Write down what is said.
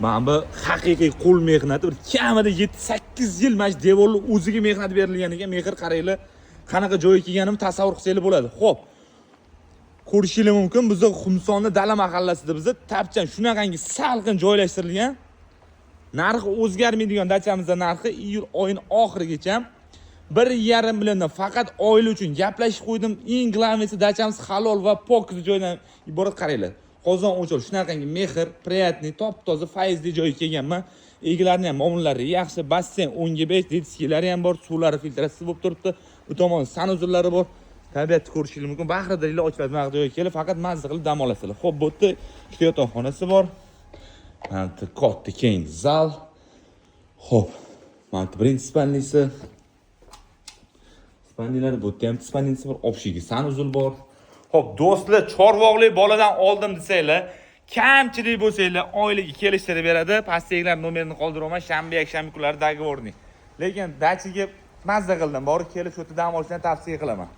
Mana bu haqiqiy qo'l mehnati. Bir kamida 7-8 yil mana shu devorni o'ziga mehnat berilgan ekan. Mehr qaranglar, qanaqa joyga kelganimni tasavvur qilsangiz bo'ladi. Xo'p. Ko'rishingiz mumkin, bizning Xumsonni dala mahallasida bizda tapchan shunaqangi salqin joylashtirilgan. Narxi o'zgarmaydigan dachamizda narxi iyul oyining oxirigacha 1,5 milliondan faqat oila uchun gaplashib qo'ydim. Eng glavnisi dachamiz halol va pokiz joydan iborat qaranglar. Qozon o'chol shunaqangi mehr, приятный, top-toza, faizli joyga kelganman. Egalarining ham muomalalari yaxshi, basseyn 10/5, detskilari ham bor, suvlari filtratsiya bo'lib turibdi. Bu tomon sanuzurlari bor. Tabiatni ko'rishingiz mumkin. Bahridaliklar ochiladi mana joyga kelib, faqat mazza qilib dam olasizlar. Xo'p, bu yerda ikkita yotoqxonasi bor. Mana bu katta keng zal. Xo'p, mana bu birinchi spalnisi. Spalnilar bu ham spalnisi bor, общий sanuzul bor. Xo'p, do'stlar, chorvoqli boladan oldim desanglar, kamchilik bo'lsanglar, oilaga kelishtirib beradi. Pastdagilar nomerini qoldiraman, shanba, yakshanba kunlari dogovorni. Lekin dachiga mazza qildim, borib kelib shu yerda dam olishni tavsiya qilaman.